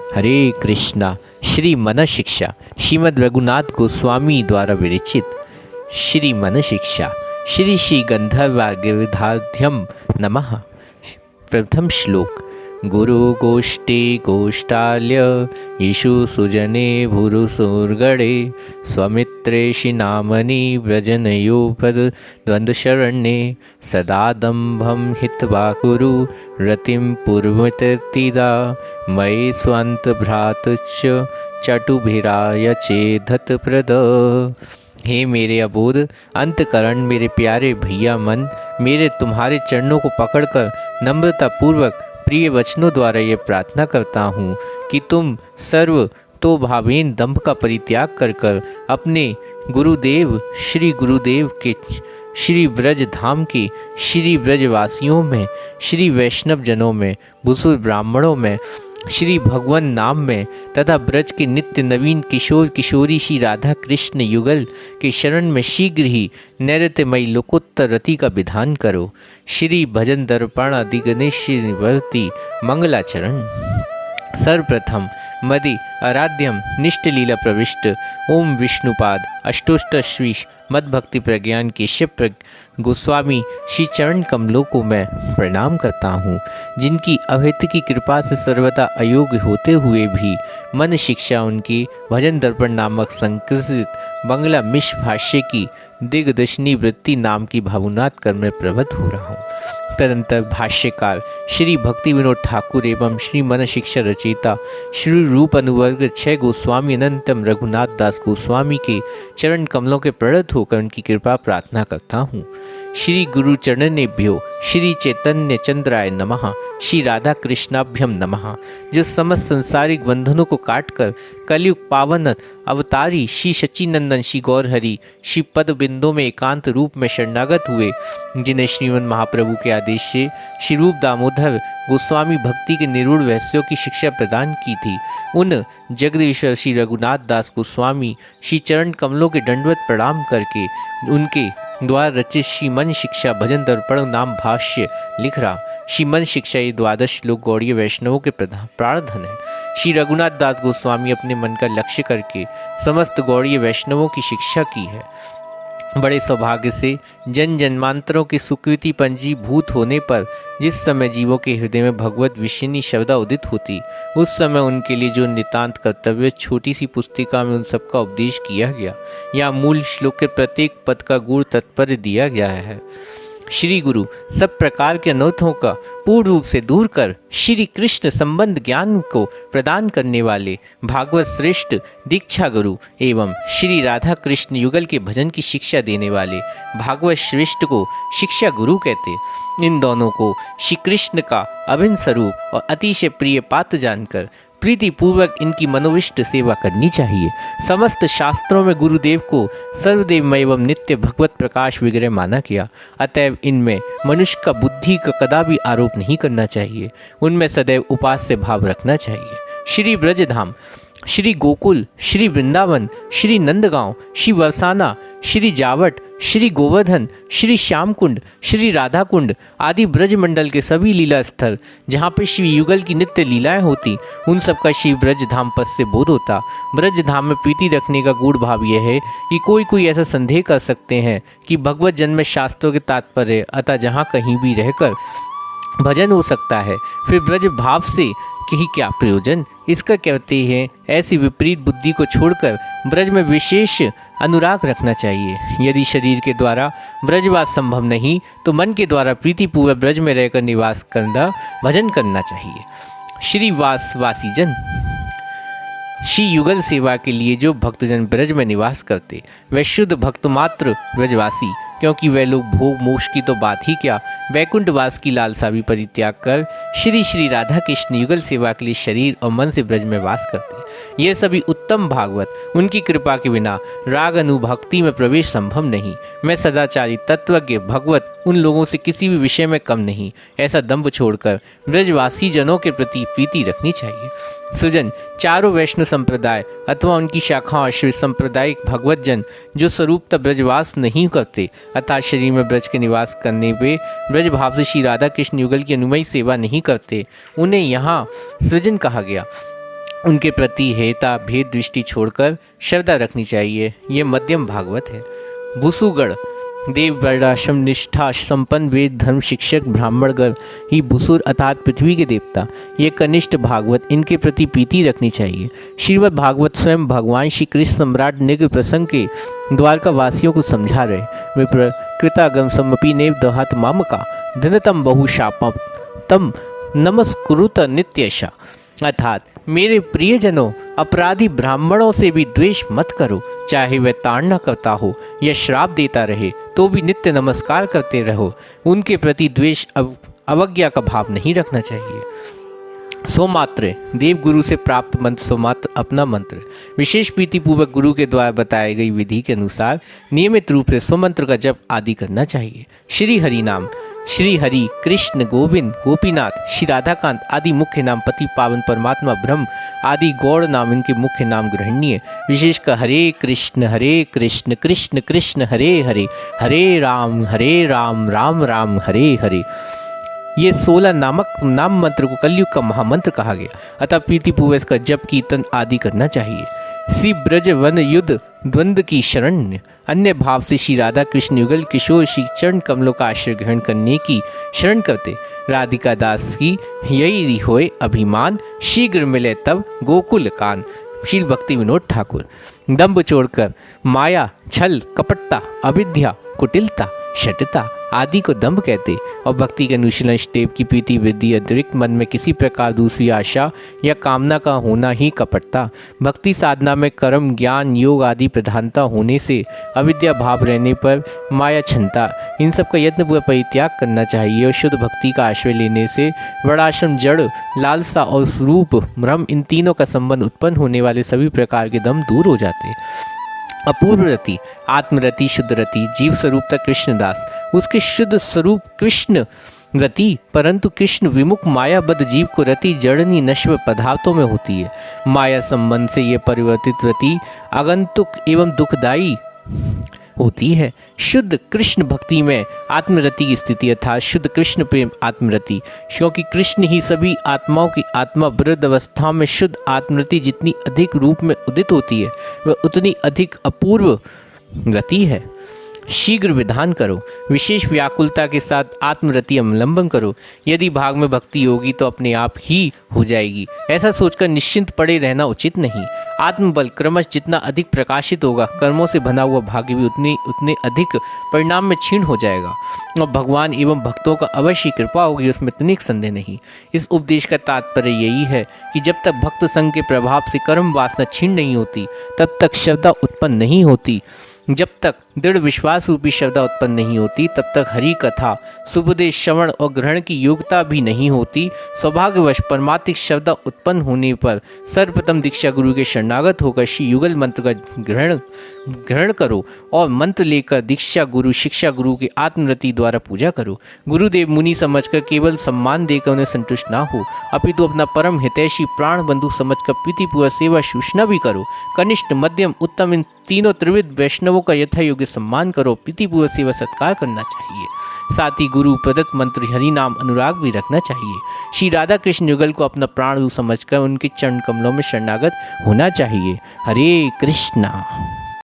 हरे कृष्णा। श्री मन शिक्षा श्रीमद् रघुनाथ गोस्वामी द्वारा विरचित श्री मन शिक्षा श्री श्री गंधर्वाग्यधाध्यम नमः। प्रथम श्लोक। गुरु गोष्ठी गोष्ठाल्य येषु सुजने भूरुसुर्गणे स्वमित्रेषि नामनि व्रजनयो द्वन्द्वशरण्ये सदा दम्भं हित्वा कुरु रतिं पूर्वतीदा मयि स्वन्तभ्रातुश्च चटुभिराय चेधत प्रद। हे मेरे अबोध अंतकरण, मेरे प्यारे भैया मन, मेरे तुम्हारे चरणों को पकड़कर नम्रता पूर्वक प्रिय वचनों द्वारा ये प्रार्थना करता हूँ कि तुम सर्व तो भावेन दंभ का परित्याग कर कर अपने गुरुदेव के श्री ब्रज धाम के श्री ब्रजवासियों में, श्री वैष्णव जनों में, बुजुर्ग ब्राह्मणों में, श्री भगवान नाम में तथा ब्रज के नित्य नवीन किशोर किशोरी श्री राधा कृष्ण युगल के शरण में शीघ्र ही नैरत्यमयी लोकोत्तर रति का विधान करो। श्री भजन दर्पण अधिगणेशवर्ती मंगलाचरण। सर्वप्रथम मदि आराध्यम निष्ठलीला प्रविष्ट ओम विष्णुपाद अष्टोष्टश्री मद्भक्ति प्रज्ञान केशव गोस्वामी श्री चरण कमलों को मैं प्रणाम करता हूँ, जिनकी अभेद की कृपा से सर्वथा अयोग्य होते हुए भी मन शिक्षा उनकी भजन दर्पण नामक संस्कृत बंगला मिश्र भाष्य की दिग्दर्शनी वृत्ति नाम की भावनात् कर में प्रवृत्त हो रहा हूँ। तदंतर भाष्यकार श्री भक्ति विनोद ठाकुर एवं श्री मन शिक्षा रचयिता श्री रूप अनुवर्ग 6 गोस्वामी अनंतम रघुनाथ दास गोस्वामी के चरण कमलों के प्रणत होकर उनकी कृपा प्रार्थना करता हूँ। श्री गुरु चरणेभ्यो श्री चैतन्य चंद्राय नमः, श्री राधा कृष्णाभ्यम नमः, जो समस्त संसारिक बंधनों को काटकर कलयुग पावन अवतारी श्री सच्चिनंदन श्री गौरहरि श्री पद बिंदों में एकांत रूप में शरणागत हुए, जिन्हें श्रीमद् महाप्रभु के आदेश से श्री रूप दामोदर गोस्वामी भक्ति के निरूढ़ रहस्यों की शिक्षा प्रदान की थी, उन जगदीश्वर श्री रघुनाथ दास गोस्वामी श्री चरण कमलों के दंडवत प्रणाम करके उनके द्वारा रचित श्री मन शिक्षा भजन दर्पण नाम भाष्य लिख रहा। श्री मन शिक्षा ये 12 श्लोक गौड़ीय वैष्णवों के प्राणधन है। श्री रघुनाथ दास गोस्वामी अपने मन का लक्ष्य करके समस्त गौड़ीय वैष्णवों की शिक्षा की है। बड़े सौभाग्य से जन जन्मांतरों की सुकृति पंजीभूत होने पर जिस समय जीवों के हृदय में भगवत विषयनी शब्दा उदित होती, उस समय उनके लिए जो नितांत कर्तव्य छोटी सी पुस्तिका में उन सबका उपदेश किया गया, या मूल श्लोक के प्रत्येक पद का गूढ़ तात्पर्य दिया गया है। श्री गुरु सब प्रकार के अनर्थों का पूर्ण रूप से दूर कर श्री कृष्ण संबंध ज्ञान को प्रदान करने वाले भागवत श्रेष्ठ दीक्षा गुरु एवं श्री राधा कृष्ण युगल के भजन की शिक्षा देने वाले भागवत श्रेष्ठ को शिक्षा गुरु कहते। इन दोनों को श्री कृष्ण का अभिन्न स्वरूप और अतिशय प्रिय पात्र जानकर प्रीति पूर्वक इनकी मनोविष्ट सेवा करनी चाहिए। समस्त शास्त्रों में गुरुदेव को सर्वदेवमय एवं नित्य भगवत प्रकाश विग्रह माना गया, अतएव इनमें मनुष्य का बुद्धि का कदापि आरोप नहीं करना चाहिए, उनमें सदैव उपास्य भाव रखना चाहिए। श्री ब्रजधाम, श्री गोकुल, श्री वृंदावन, श्री नंदगांव, श्री बरसाना, श्री जावट, श्री गोवर्धन, श्री श्याम कुंड, श्री राधा कुंड आदि ब्रज मंडल के सभी लीला स्थल जहाँ पे श्री युगल की नित्य लीलाएं होती, उन सब का श्री ब्रज धाम पद से बोध होता। ब्रज धाम में प्रीति रखने का गूढ़ भाव यह है कि कोई ऐसा संदेह कर सकते हैं कि भगवत जन में शास्त्रों के तात्पर्य, अतः जहाँ कहीं भी रहकर भजन हो सकता है, फिर ब्रज भाव से कि क्या प्रयोजन। इसका कहते हैं ऐसी विपरीत बुद्धि को छोड़कर ब्रज में विशेष अनुराग रखना चाहिए। यदि शरीर के द्वारा ब्रजवास संभव नहीं तो मन के द्वारा प्रीतिपूर्वक ब्रज में रहकर निवास करना, भजन करना चाहिए। श्री वासी जन, श्री युगल सेवा के लिए जो भक्तजन ब्रज में निवास करते वे शुद्ध भक्त मात्र ब्रजवासी, क्योंकि वे लोग भोग मोक्ष की तो बात ही क्या, वैकुंठवास की लालसा भी परित्याग कर श्री राधा कृष्ण युगल सेवा के लिए शरीर और मन से ब्रज में वास करते। ये सभी उत्तम भागवत, उनकी कृपा के बिना राग अनुभक्ति में प्रवेश संभव नहीं। मैं सदाचारी तत्वज्ञ भगवत उन लोगों से किसी भी विषय में कम नहीं, ऐसा दंभ छोड़कर ब्रजवासी जनों के प्रति प्रीति रखनी चाहिए। सुजन, चारों वैष्णव संप्रदाय अथवा उनकी शाखाओं श्री सांप्रदायिक भगवत जन जो स्वरूपतः ब्रजवास नहीं करते, अर्थात शरीर में ब्रज के निवास करने पे ब्रज भाव से श्री राधा कृष्ण युगल की अनुमयी सेवा नहीं करते, उन्हें यहाँ सृजन कहा गया। उनके प्रति हेता भेद दृष्टि छोड़कर श्रद्धा रखनी चाहिए। ये मध्यम भागवत है। भुसुगढ़ देव वर्णाश्रम निष्ठा संपन्न वेद धर्म शिक्षक ब्राह्मणगण ही भुसुर अर्थात पृथ्वी के देवता। ये कनिष्ठ भागवत, इनके प्रति प्रीति रखनी चाहिए। श्रीमद् भागवत स्वयं भगवान श्री कृष्ण सम्राट निग्र प्रसंग के द्वारका वासियों को समझा रहे। विप्र कृतागम समपि नेव दहत मामका धनतम बहुशापम तम नमस्कुरुत नित्यशा। अर्थात मेरे प्रियजनों, अपराधी ब्राह्मणों से भी द्वेष मत करो, चाहे वह ताड़ना करता हो या श्राप देता रहे तो भी नित्य नमस्कार करते रहो। उनके प्रति द्वेष अवज्ञा का भाव नहीं रखना चाहिए। सोमात्र देव गुरु से प्राप्त मंत्र सोमात्र अपना मंत्र। विशेष प्रीति पूर्वक गुरु के द्वारा बताई गई विधि के अनुसार नियमित रूप से सोमंत्र का जप आदि करना चाहिए। श्री हरि नाम, श्री हरि कृष्ण गोविंद गोपीनाथ श्री राधाकांत आदि मुख्य नाम, पति पावन परमात्मा ब्रह्म आदि गौड़ नाम इनके मुख्य नाम ग्रहणीय। विशेषकर हरे कृष्ण कृष्ण कृष्ण हरे हरे, हरे राम राम राम हरे हरे। ये 16 नामक नाम मंत्र को कलयुग का महामंत्र कहा गया। अतः प्रीतिपूर्वक इसका जप कीर्तन आदि करना चाहिए। श्री ब्रज वन युद्ध द्वंद्व की शरण, अन्य भाव से श्री राधा कृष्ण युगल किशोर श्री चरण कमलों का आश्रय ग्रहण करने की शरण करते। राधिका दास की यही होए अभिमान, शीघ्र मिले तब गोकुल कान। शील भक्ति विनोद ठाकुर। दंभ छोड़कर माया छल कपटता अविद्या कुटिलता शटता आदि को दंभ कहते और भक्ति के अनुशीलन स्टेप की प्रीति वृद्धि अतिरिक्त मन में किसी प्रकार दूसरी आशा या कामना का होना ही कपटता। भक्ति साधना में कर्म ज्ञान योग आदि प्रधानता होने से अविद्या भाव रहने पर माया क्षमता, इन सब का यत्नपूर्वक परित्याग करना चाहिए और शुद्ध भक्ति का आश्रय लेने से वर्णाश्रम जड़ लालसा और स्वरूप भ्रम इन तीनों का संबंध उत्पन्न होने वाले सभी प्रकार के दम दूर हो जाते। अपूर्व रति आत्मरति शुद्ध रति जीव स्वरूपता कृष्णदास, उसके शुद्ध स्वरूप कृष्ण रति, परंतु कृष्ण विमुख मायाबद्ध जीव को रति जड़नी नश्वर पदार्थों में होती है। माया संबंध से ये परिवर्तित रति आगंतुक एवं दुखदायी होती है। शुद्ध कृष्ण भक्ति में आत्मरति की स्थिति अर्थात शुद्ध कृष्ण प्रेम आत्मरति, क्योंकि कृष्ण ही सभी आत्माओं की आत्मा वृद्ध अवस्था में शुद्ध आत्मरति जितनी अधिक रूप में उदित होती है वह उतनी अधिक अपूर्व रति है। शीघ्र विधान करो, विशेष व्याकुलता के साथ आत्मरति अवलंबन करो। यदि भाग में भक्ति होगी तो अपने आप ही हो जाएगी, ऐसा सोचकर निश्चिंत पड़े रहना उचित नहीं। आत्मबल क्रमश जितना अधिक प्रकाशित होगा, कर्मों से बना हुआ भाग्य भी उतने अधिक परिणाम में क्षीण हो जाएगा और भगवान एवं भक्तों का अवश्य कृपा होगी, उसमें तनिक संदेह नहीं। इस उपदेश का तात्पर्य यही है कि जब तक भक्त संग के प्रभाव से कर्म वासना क्षीण नहीं होती तब तक श्रद्धा उत्पन्न नहीं होती। जब तक दृढ़ विश्वास रूपी श्रद्धा उत्पन्न नहीं होती तब तक हरि कथा सुपदेश श्रवण और ग्रहण की योग्यता भी नहीं होती। सौभाग्यवश परमात्मिक श्रद्धा उत्पन्न होने पर सर्वप्रथम दीक्षा गुरु के शरणागत होकर श्री युगल मंत्र का ग्रहण करो और मंत्र लेकर दीक्षा गुरु शिक्षा गुरु के आत्मरति द्वारा पूजा करो। गुरुदेव मुनि समझकर केवल सम्मान देकर उन्हें संतुष्ट ना हो, अपितु अपना परम हितैषी प्राण बंधु समझकर प्रीतिपूर्वक सेवा सूचना भी करो। कनिष्ठ मध्यम उत्तम इन तीनों त्रिविध वैष्णवों का यथा योग्य सम्मान करो, प्रीतिपूर्वक सेवा सत्कार करना चाहिए। साथ ही गुरु प्रदत्त मंत्र हरि नाम अनुराग भी रखना चाहिए। श्री राधा कृष्ण युगल को अपना प्राण समझकर उनके चरण कमलों में शरणागत होना चाहिए। हरे कृष्णा।